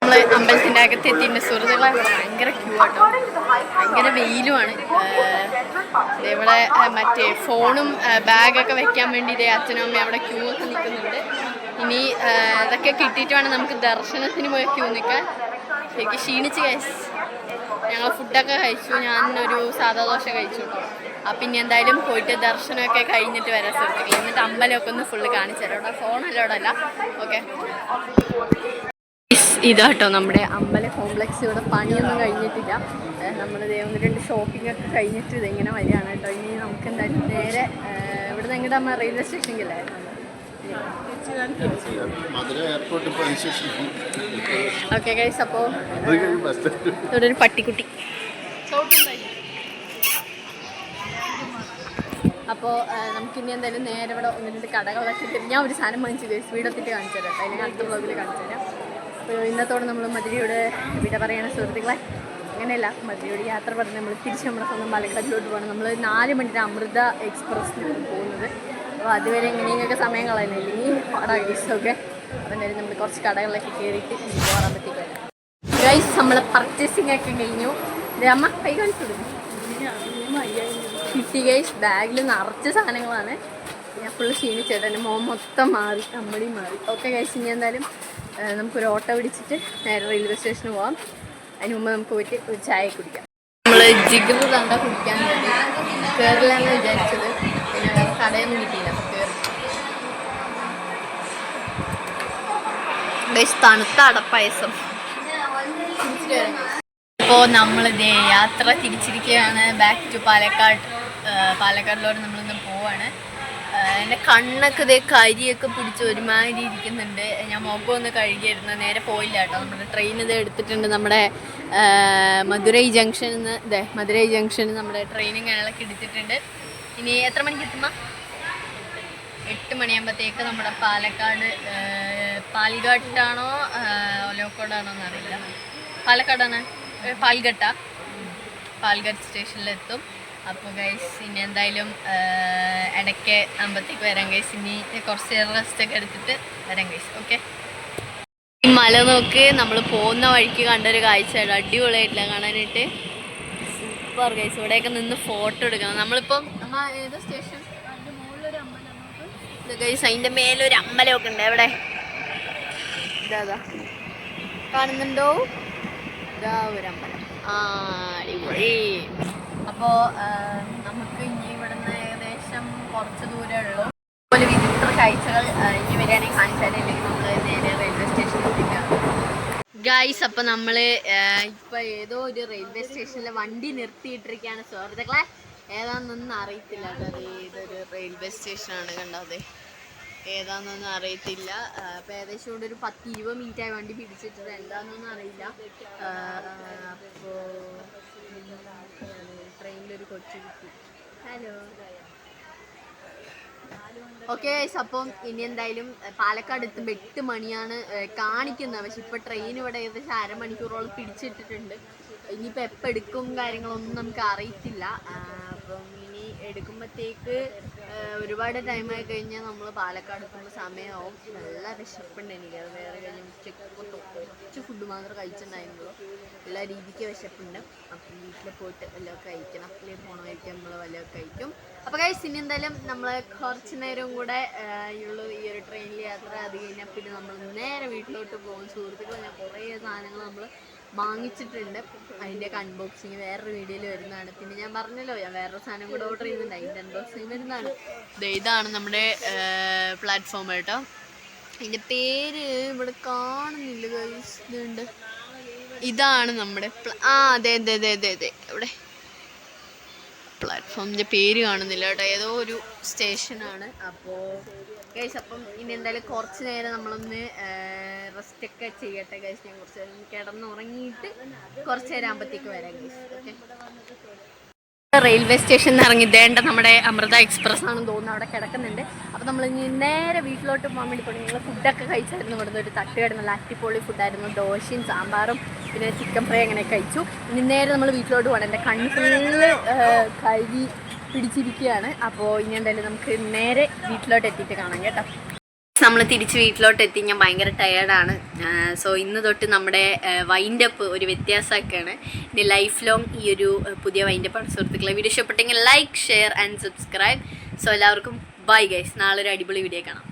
നമ്മൾ അമ്പലത്തിൻ്റെ അകത്ത് എത്തിയിട്ടുണ്ട്. സുഹൃത്തുക്കളെ ഭയങ്കര ക്യൂ ആട്ടോ, ഭയങ്കര വെയിലുമാണ്. ഇവിടെ മറ്റേ ഫോണും ബാഗൊക്കെ വെക്കാൻ വേണ്ടി ഇതേ അച്ഛനും അമ്മയും അവിടെ ക്യൂ ഒക്കെ നിൽക്കുന്നുണ്ട്. ഇനി ഇതൊക്കെ കിട്ടിയിട്ട് വേണം നമുക്ക് ദർശനത്തിന് പോയി ക്യൂ നിൽക്കാൻ. ശരിക്കും ക്ഷീണിച്ച് കഴിച്ചു. ഞങ്ങൾ ഫുഡൊക്കെ കഴിച്ചു. ഞാനൊരു സാധാ ദോശ കഴിച്ചു കേട്ടോ. അപ്പം ഇനി എന്തായാലും പോയിട്ട് ദർശനമൊക്കെ കഴിഞ്ഞിട്ട് വരാൻ സുഹൃത്തുക്കൾ. എന്നിട്ട് അമ്പലമൊക്കെ ഒന്ന് ഫുള്ള് കാണിച്ചു തരാം കേട്ടോ. ഫോണല്ലോടല്ല. ഓക്കെ, ഇതാട്ടോ നമ്മുടെ അമ്പല കോംപ്ലക്സ്. ഇവിടെ പണിയൊന്നും കഴിഞ്ഞിട്ടില്ല. നമ്മൾ ഒന്ന് രണ്ട് ഷോപ്പിംഗ് ഒക്കെ കഴിഞ്ഞിട്ട് ഇതിങ്ങനെ വരികയാണ് കേട്ടോ. ഇനി നമുക്ക് എന്തായാലും നേരെ ഇവിടെ നിങ്ങളുടെ അമ്മ റെയിൽവേ സ്റ്റേഷനിലല്ലേ ഓക്കെ ഗൈസ്. അപ്പോൾ ഇവിടെ ഒരു പട്ടിക്കുട്ടി. അപ്പോൾ നമുക്കിനി എന്തായാലും നേരെ ഇവിടെ ഒന്ന് രണ്ട് കടകളൊക്കെ ഇട്ട് ഞാൻ ഒരു സാധനം വാങ്ങിച്ചു ഗൈസ്. വീടെത്തിയിട്ട് കാണിച്ചു തരാം കേട്ടോ. അതിന് അടുത്ത ബ്ലോഗിൽ കാണിച്ചു തരാം. അപ്പോൾ ഇന്നത്തോടെ നമ്മൾ മധുരയോട് വിട പറയണ സുഹൃത്തുക്കളെ. അങ്ങനെയല്ല, മധുരയോട് യാത്ര പറഞ്ഞ് നമ്മൾ തിരിച്ച് നമ്മുടെ സ്വന്തം പാലക്കാടിലോട്ട് പോകണം. നമ്മൾ 4 മണിക്ക് അമൃത എക്സ്പ്രസ്സിനാണ് പോകുന്നത്. അപ്പോൾ അതുവരെ എങ്ങനെയൊക്കെ സമയം കളയുന്നില്ല. ഇനി അവിടെ ഗൈസൊക്കെ. അപ്പോൾ എന്തായാലും നമ്മൾ കുറച്ച് കടകളിലൊക്കെ കയറിയിട്ട് പോകാറാകുമ്പോഴത്തേക്ക് ഗൈസ് നമ്മളെ പർച്ചേസിംഗ് ഒക്കെ കഴിഞ്ഞു. അമ്മ കൈ കാണിച്ചു കൊടുക്കും. കിട്ടി ഗൈസ്. ബാഗിൽ നിറച്ച് സാധനങ്ങളാണ്. ഞാൻ ഫുള്ള് ക്ഷീണിച്ചേട്ടാ. എൻ്റെ മോൻ മൊത്തം മാറി, അമ്മടിയും മാറി. ഓക്കെ ഗൈസ്, ഇനി എന്തായാലും നമുക്കൊരു ഓട്ടോ പിടിച്ചിട്ട് നേരെ റെയിൽവേ സ്റ്റേഷന് പോകാം. അതിന് മുമ്പ് നമുക്ക് പോയിട്ട് ഒരു ചായ കുടിക്കാം. നമ്മൾ ജിഗർ തണ്ട കുടിക്കാൻ വേണ്ടി കയറില്ലാന്ന് വിചാരിച്ചത്. പിന്നെ കടയൊന്നും കിട്ടിയില്ല. അപ്പോൾ കയറി തണുത്ത അടപ്പായസം. അപ്പോൾ നമ്മളിതേ യാത്ര തിരിച്ചിരിക്കുകയാണ്. Back to Palakkad. പാലക്കാടിലോട്ട് നമ്മളിന്ന് പോവാണ്. എൻ്റെ കണ്ണൊക്കെ ഇതേ കരിയൊക്കെ പിടിച്ച് ഒരുമാതിരി ഇരിക്കുന്നുണ്ട്. ഞാൻ മുഖം ഒന്ന് കഴുകിയായിരുന്നു. നേരെ പോയില്ല കേട്ടോ. നമ്മുടെ ട്രെയിൻ ഇത് എടുത്തിട്ടുണ്ട്. നമ്മുടെ മധുരൈ ജംഗ്ഷനിൽ നമ്മുടെ ട്രെയിനും കാര്യങ്ങളൊക്കെ എടുത്തിട്ടുണ്ട്. ഇനി എത്ര മണിക്ക് എത്തുമ്പോൾ 8 മണിയാകുമ്പോഴത്തേക്ക് നമ്മുടെ പാലക്കാട് പാൽഘട്ടാണോ ഒലോക്കോടാണോ എന്നറിയില്ല. പാലക്കാടാണ്, പാൽഘട്ട് സ്റ്റേഷനിലെത്തും. അപ്പോൾ ഗൈസ് ഇനി എന്തായാലും ഇടയ്ക്ക് ആകുമ്പോഴത്തേക്ക് വരാം ഗൈസ്. ഇനി കുറച്ച് റെസ്റ്റൊക്കെ എടുത്തിട്ട് വരാം ഗൈസ്. ഓക്കെ, ഈ മല നോക്ക്. നമ്മൾ പോകുന്ന വഴിക്ക് കണ്ടൊരു കാഴ്ചയാണ്. അടിപൊളിയായിട്ടില്ല കാണാനായിട്ട്. Super guys. ഇവിടെയൊക്കെ നിന്ന് ഫോട്ടോ എടുക്കണം. നമ്മളിപ്പം ഏത് സ്റ്റേഷൻ ഗൈസ്, അതിൻ്റെ മേലൊരു അമ്പലമൊക്കെ ഉണ്ട്. എവിടെ ഇതാ കാണുന്നുണ്ടോ? ഇതാ ഒരു അമ്പലം. അടിപൊളി. അപ്പോൾ നമുക്ക് ഇനി ഇവിടുന്ന് ഏകദേശം കുറച്ച് ദൂരമേ ഉള്ളൂ. അതുപോലെ വിചിത്ര കാഴ്ചകൾ ഇനി വരികയാണെങ്കിൽ കാണിച്ചാലില്ലെങ്കിൽ നമ്മൾ നേരെ റെയിൽവേ സ്റ്റേഷനിൽ എത്തിക്കാം ഗൈസ്. അപ്പോൾ നമ്മൾ ഇപ്പോൾ ഏതോ ഒരു റെയിൽവേ സ്റ്റേഷനിൽ വണ്ടി നിർത്തിയിട്ടിരിക്കുകയാണ് സുഹൃത്തുക്കളെ. ഏതാണെന്നൊന്നും അറിയത്തില്ല കേട്ടോ. ഏതൊരു റെയിൽവേ സ്റ്റേഷനാണ് കണ്ടത്. ഏതാണെന്നൊന്നും അറിയത്തില്ല. അപ്പോൾ ഏകദേശം ഇവിടെ ഒരു 10-20 മിനിറ്റായി വണ്ടി പിടിച്ചിട്ട്. എന്താണെന്നൊന്നും അറിയില്ല. അപ്പോൾ ട്രെയിനിലൊരു കൊച്ചു കുട്ടി. ഹലോ. ഓക്കെ ഗൈസ്, അപ്പം ഇനി എന്തായാലും പാലക്കാട് എത്തുമ്പോൾ 8 മണിയാണ് കാണിക്കുന്നത്. പക്ഷെ ഇപ്പോൾ ട്രെയിൻ ഇവിടെ ഏകദേശം അരമണിക്കൂറോളം പിടിച്ചിട്ടിട്ടുണ്ട്. ഇനിയിപ്പോൾ എപ്പോൾ എടുക്കും കാര്യങ്ങളൊന്നും നമുക്ക് അറിയത്തില്ല. അപ്പം ഇനി എടുക്കുമ്പോഴത്തേക്ക് ഒരുപാട് ടൈമായി കഴിഞ്ഞാൽ നമ്മൾ പാലക്കാട് എത്തുമ്പോൾ സമയമാവും. നല്ല വിശപ്പുണ്ട് എനിക്ക്. അത് വേറെ കഴിഞ്ഞ് ഉച്ചയ്ക്ക് കുറച്ച് ഫുഡ് മാത്രം കഴിച്ചിട്ടുണ്ടായിരുന്നുള്ളൂ. എല്ലാ രീതിക്ക് വിശപ്പുണ്ട്. അപ്പം വീട്ടിൽ പോയിട്ട് വല്ലതൊക്കെ കഴിക്കണം. അപ്പലേക്ക് പോകണമായിരിക്കും നമ്മൾ വല്ലതൊക്കെ കഴിക്കും. അപ്പോൾ ഗൈസ് ഇനി എന്തായാലും നമ്മൾ കുറച്ച് നേരം കൂടെ ഉള്ളൂ ഈ ഒരു ട്രെയിനിൽ യാത്ര. അത് കഴിഞ്ഞാൽ പിന്നെ നമ്മൾ നേരെ വീട്ടിലോട്ട് പോകും സുഹൃത്തുക്കൾ. ഞാൻ കുറേ സാധനങ്ങൾ നമ്മൾ വാങ്ങിച്ചിട്ടുണ്ട്. അതിൻ്റെയൊക്കെ അൺബോക്സിങ് വേറൊരു വീഡിയോയിൽ വരുന്നതാണ്. പിന്നെ ഞാൻ പറഞ്ഞല്ലോ ഞാൻ വേറൊരു സാധനം കൂടെ ഓർഡർ ചെയ്യുന്നുണ്ട്. അതിൻ്റെ അൺബോക്സിങ് വരുന്നതാണ്. ഇതാണ് നമ്മുടെ പ്ലാറ്റ്ഫോം കേട്ടോ. ഇതിൻ്റെ പേര് ഇവിടെ കാണുന്നില്ല ഗൈസ്. ഇതുണ്ട്. ഇതാണ് നമ്മുടെ അതെ ഇവിടെ പ്ലാറ്റ്ഫോമിൻ്റെ പേര് കാണുന്നില്ല കേട്ടോ. ഏതോ ഒരു സ്റ്റേഷനാണ്. അപ്പോൾ ഗൈസ് അപ്പം ഇനി എന്തായാലും കുറച്ച് നേരം നമ്മളൊന്ന് റെസ്റ്റൊക്കെ ചെയ്യട്ടെ ഗൈസ്. ഞാൻ കുറച്ച് നേരം കിടന്നുറങ്ങിയിട്ട് കുറച്ച് നേരം ആകുമ്പോഴത്തേക്ക് വരാം ഗൈസ്. ഓക്കെ, റെയിൽവേ സ്റ്റേഷനിൽ ഇറങ്ങി ഇതേണ്ട നമ്മുടെ അമൃത എക്സ്പ്രസ് ആണെന്ന് തോന്നുന്നു അവിടെ കിടക്കുന്നുണ്ട്. അപ്പോൾ നമ്മൾ ഇനി നേരെ വീട്ടിലോട്ട് പോകാൻ വേണ്ടി പോയി. ഞങ്ങൾ ഫുഡൊക്കെ കഴിച്ചായിരുന്നു. ഇവിടുന്ന് ഒരു തട്ടുകട നല്ല അടിപൊളി ഫുഡായിരുന്നു. ദോശയും സാമ്പാറും പിന്നെ ചിക്കൻ ഫ്രൈ അങ്ങനെ കഴിച്ചു. ഇനി നേരെ നമ്മൾ വീട്ടിലോട്ട് പോകണം. എൻ്റെ കണ്ണ് ഫുള്ള് കഴുകി പിടിച്ചിരിക്കുകയാണ്. അപ്പോൾ ഇനി എന്തായാലും നമുക്ക് നേരെ വീട്ടിലോട്ട് എത്തിയിട്ട് കാണാം കേട്ടോ. നമ്മൾ തിരിച്ച് വീട്ടിലോട്ട് എത്തി. ഞാൻ ഭയങ്കര ടയേർഡാണ്. സോ ഇന്ന് തൊട്ട് നമ്മുടെ വൈൻഡപ്പ് ഒരു വ്യത്യാസമൊക്കെയാണ്. ഇനി ലൈഫ് ലോങ് ഈ ഒരു പുതിയ വൈൻഡപ്പാണ് സുഹൃത്തുക്കളെ. വീഡിയോ ഇഷ്ടപ്പെട്ടെങ്കിൽ like, share and subscribe. So എല്ലാവർക്കും ബൈ ഗൈസ്. നാളെ ഒരു അടിപൊളി വീഡിയോ കാണാം.